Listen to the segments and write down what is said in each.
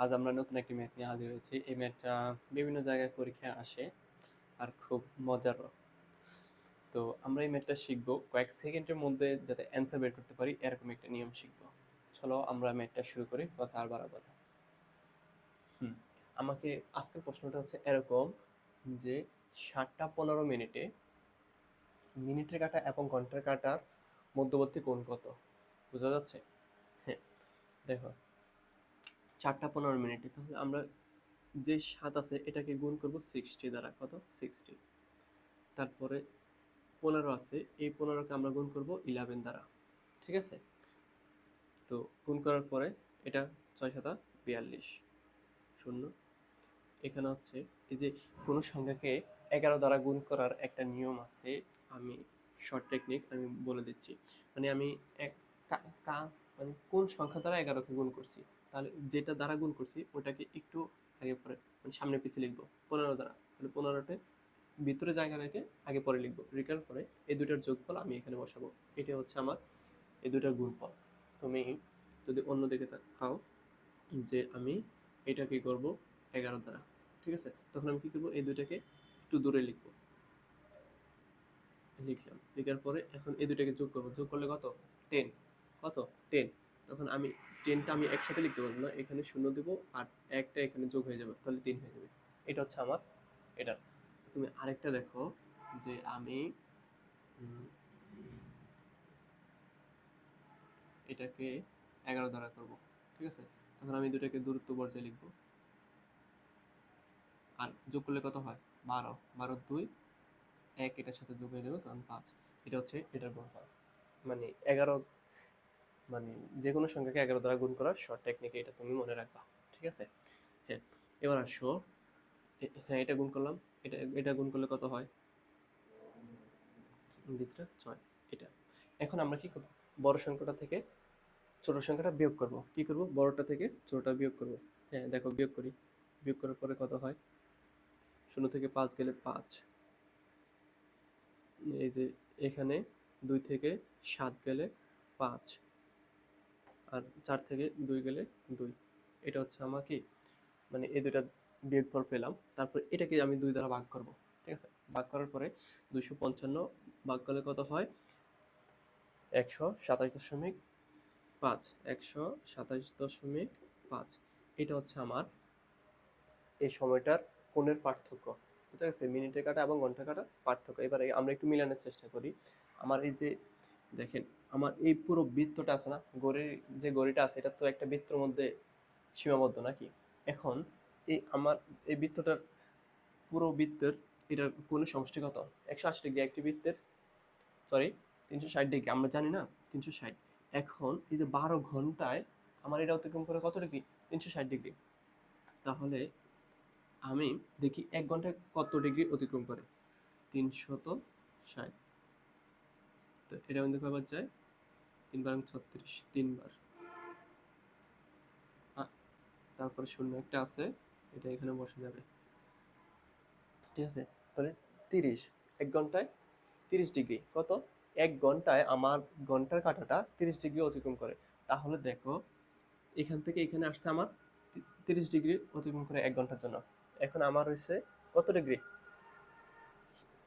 আজ আমরা নতুন একটি ম্যাথ নিয়ে হাজির হয়েছি। এই ম্যাথটা বিভিন্ন জায়গায় পরীক্ষায় আসে আর খুব মজারও। তো আমরা এই ম্যাথটা শিখবো কয়েক সেকেন্ডের মধ্যে যাতে অ্যান্সার বের করতে পারি এরকম একটা নিয়ম শিখবো। চলো আমরা ম্যাথটা শুরু করি, কথা আর বাড়াবো না। আমাকে আজকের প্রশ্নটা হচ্ছে এরকম যে 7টা 15 মিনিটে মিনিটের কাঁটা এবং ঘন্টার কাঁটার মধ্যবর্তী কোণ কত? বোঝা যাচ্ছে? হ্যাঁ, দেখো 7টা 15 মিনিটে তাহলে আমরা যে 7 আছে এটাকে গুণ করব 60 দ্বারা। কত? 60। তারপরে 15 আছে, এই 15কে আমরা গুণ করব 11 দ্বারা। ঠিক আছে? তো গুণ করার পরে এটা 6 7 42 শূন্য। এখানে হচ্ছে এই যে কোনো সংখ্যাকে 11 দ্বারা গুণ করার একটা নিয়ম আছে। আমি শর্ট টেকনিক আমি বলে দিচ্ছি। মানে আমি এক মানে কোন সংখ্যা দ্বারা 11কে গুণ করছি, তাহলে যেটা দ্বারা গুণ করছি ওটাকে একটু আগে পরে মানে সামনে পিছিয়ে লিখবো 15 দ্বারা। তাহলে 15টা ভিতরে জায়গা রেখে আগে পরে লিখবো, লেখার পরে এই দুইটার যোগফল আমি এখানে বসাবো। এটা হচ্ছে আমার এই দুইটার গুণফল। তুমি যদি অন্যদিকে তাকাও যে আমি এটা কি করব 11 দ্বারা, ঠিক আছে, তখন আমি কি করবো এই দুইটাকে একটু দূরে লিখবো। লিখলাম, লেখার পরে এখন এই দুইটাকে যোগ করবো, যোগ করলে কত? 10। কত? 10। তখন আমি 10টা আমি একসাথে লিখতে পারবো না, এখানে শূন্য দেবো আর একটা এখানে যোগ হয়ে যাবে, তাহলে 3 হয়ে যাবে। এটা হচ্ছে আমার এটা। তুমি আরেকটা দেখো যে আমি এটাকে 11 দ্বারা করব, ঠিক আছে, তখন আমি দুটাকে দূরত্ব বর্জায় লিখব। আর যোগ করলে কত হয়? 12। 12 2 1, এটার সাথে যোগ হয়ে যাবে, তখন 5। এটা হচ্ছে এটার গুণফল। মানে 11, মানে যে কোনো সংখ্যাকে 11 দ্বারা গুণ করার শর্ট টেকনিক, এটা তুমি মনে রাখবা। ঠিক আছে? হ্যাঁ, এবার আসো। হ্যাঁ, এটা গুণ করলাম, এটা এটা গুণ করলে কত হয়? ভিতরে 6। এটা এখন আমরা কি করব? বড় সংখ্যাটা থেকে ছোট সংখ্যাটা বিয়োগ করব। কি করব? বড়টা থেকে ছোটটা বিয়োগ করব। হ্যাঁ, দেখো বিয়োগ করি। বিয়োগ করার পরে কত হয়? 0 থেকে 5 গেলে 5। এই যে এখানে 2 থেকে 7 গেলে 5, আর 4 থেকে 2 গেলে 2। এটা হচ্ছে আমার কি, মানে এই দুইটা বিয়োগফল পেলাম। তারপর এটাকে আমি 2 দ্বারা ভাগ করব। ঠিক আছে? ভাগ করার পরে 255 ভাগ করলে কত হয়? 127.5। 127.5। এটা হচ্ছে আমার এই সময়টার কোণের পার্থক্য। বুঝা গেছে? মিনিটের কাঁটা এবং ঘন্টার কাঁটার পার্থক্য। এবারে আমরা একটু মিলানোর চেষ্টা করি। আমার এই যে দেখেন, আমার এই পুরো বৃত্তটা আছে না, ঘড়ির যে ঘড়িটা আছে এটা তো একটা বৃত্তের মধ্যে সীমাবদ্ধ নাকি? এখন এই আমার এই বৃত্তটার পুরো বৃত্তের এটা কোণের সমষ্টি কত? 180 ডিগ্রি একটি বৃত্তের, সরি 360 ডিগ্রি, আমরা জানি না 360। এখন এই যে 12 ঘন্টায় আমার এটা অতিক্রম করে কত ডিগ্রি? 360 ডিগ্রি। তাহলে আমি দেখি 1 ঘন্টায় কত ডিগ্রি অতিক্রম করে? 360। তো এটা কিন্তু কয়বার যায়? 3 বার 36, 3 বার। তারপরে শূন্য একটা আছে, এটা এখানে বসে যাবে। ঠিক আছে? তাহলে 30, 1 ঘন্টায় 30 ডিগ্রি। কত? 1 ঘন্টায় আমার ঘন্টার কাঁটাটা 30 ডিগ্রি অতিক্রম করে। তাহলে দেখো এখান থেকে এখানে আসতে আমার 30 ডিগ্রি অতিক্রম করে 1 ঘন্টার জন্য। এখন আমার হয়েছে কত ডিগ্রি?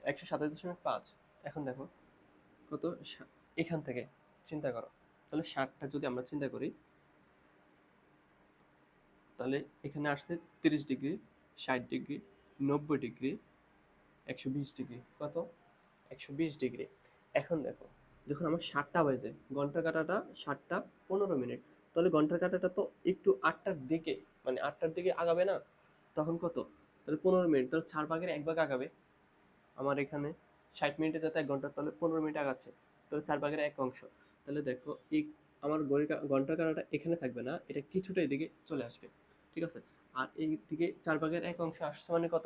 127.5। এখন দেখো কত, এখান থেকে চিন্তা করো। তাহলে 60টা যদি আমরা চিন্তা করি, তাহলে এখানে আসতে 30 ডিগ্রি, 60 ডিগ্রি, 90 ডিগ্রি, 120 ডিগ্রি। কত? 120 ডিগ্রি। এখন দেখো যখন আমার 7টা বাজে, ঘন্টার কাঁটাটা 7টা 15 মিনিট, তাহলে ঘন্টার কাঁটাটা তো একটু 8টার দিকে, মানে 8টার দিকে আগাবে না? তখন কত? তাহলে 15 মিনিট, তাহলে 4 ভাগের 1 ভাগ আগাবে। আমার এখানে 60 মিনিটে যাতে 1 ঘন্টা, তাহলে 15 মিনিট আগাচ্ছে, তাহলে 4 ভাগের 1 অংশ। তাহলে দেখো এই আমার ঘন্টার কাঁটাটা এখানে থাকবে না, এটা কিছুটা এদিকে চলে আসবে। ঠিক আছে? আর এই দিকে 4 ভাগের 1 অংশ আসছে মানে কত?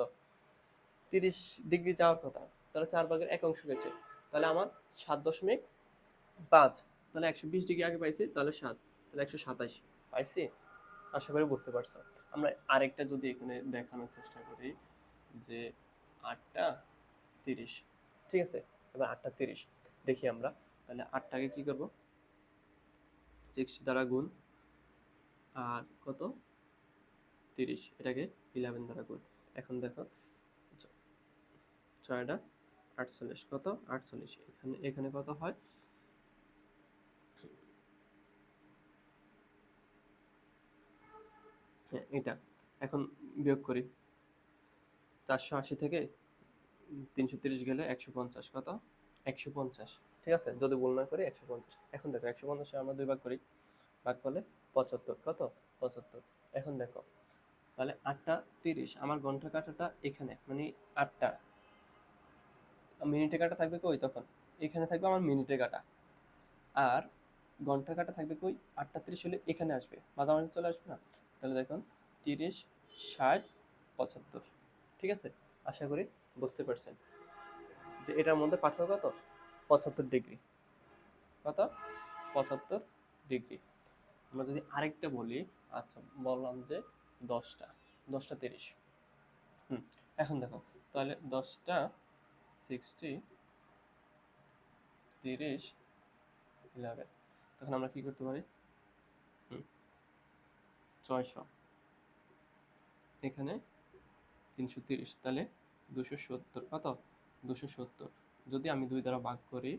30 ডিগ্রি যাওয়ার কথা, তাহলে 4 ভাগের 1 অংশ গেছে। তাহলে আমার 7.5। তাহলে 120 ডিগ্রি আগে পাইছি, তাহলে 7, তাহলে 127 পাইছি। আশা করি বুঝতে পারছো। আমরা আরেকটা যদি এখানে দেখানোর চেষ্টা করি যে 8টা 30, ঠিক আছে, এবার 8টা 30 দেখি আমরা। তাহলে 8টাকে কি করব? 60 দ্বারা গুণ, আর কত? 30, এটাকে 11 দ্বারা গুণ। এখন দেখো 6 48, কত 48, এখানে এখানে কত হয়, হ্যাঁ এটা। এখন বিয়োগ করি, 480 থেকে 330 গেলে 150, কত 150, ঠিক আছে, যদি ভুল না করি 150। এখন দেখো 150 আমরা 2 ভাগ করি, ভাগ করলে 75, কত 75। এখন দেখো তাহলে 8টা 30, আমার ঘন্টা কাটাটা এখানে মানে 8টা, মিনিটে কাটা থাকবে কই তখন, এখানে থাকবে আমার মিনিটে কাটা, আর ঘন্টা কাটা থাকবে কই, 8টা 30 হলে এখানে আসবে, মাঝামাঝি চলে আসবে না। তাহলে দেখুন 30 60 75, ঠিক আছে। আশা করি বুঝতে পারছেন যে এটার মধ্যে পার্থক্য কত, 75 ডিগ্রি, কত 75 ডিগ্রি। আমরা যদি আরেকটা বলি, আচ্ছা বললাম যে 10টা 10টা 30, এখন দেখো তাহলে 10টা 60 30 11, তখন আমরা কি করতে পারি, 600, এখানে 330, তাহলে 270, কত 270, যদি আমি 2 দ্বারা ভাগ করি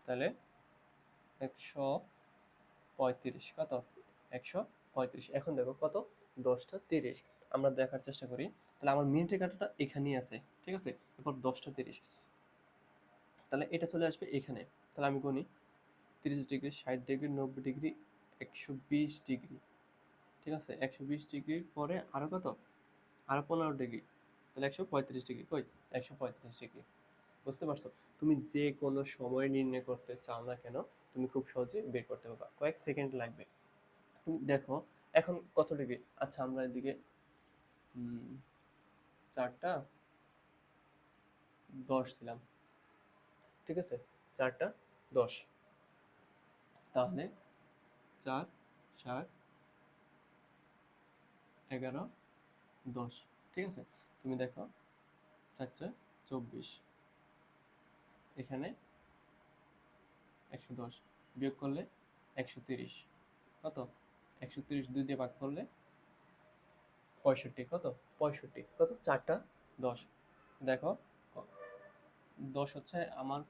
তাহলে 135, কত 135। এখন দেখো কত, 10টা 30, আমরা দেখার চেষ্টা করি, তাহলে আমার মিনিটের কাঁটাটা এখানেই আছে, ঠিক আছে। এরপর 10টা 30, তাহলে এটা চলে আসবে এখানে। তাহলে আমি গুনি 30 ডিগ্রি 60 ডিগ্রি 90 ডিগ্রি 120 ডিগ্রি, ঠিক আছে। 120 ডিগ্রির পরে আরো কত, আরো 15 ডিগ্রি, তাহলে 135 ডিগ্রি, কই 135 ডিগ্রি। বুঝতে পারছো, তুমি যে কোনো সময় নির্ণয় করতে চাও না কেন, তুমি খুব সহজে বের করতে পারবা, কয়েক সেকেন্ড লাগবে। তুমি দেখো এখন কত ডিগ্রি, আচ্ছা আমরা এদিকে 4টা 10 দিলাম, ঠিক আছে, 4টা 10, তাহলে 4 7 11 10, ঠিক আছে। তুমি দেখো 4 24, এখানে 110, বিয়োগ করলে 130, কত 130, 2 দিয়ে ভাগ করলে 65, কত 65, কত 4টা 10। দেখো 10 হচ্ছে আমার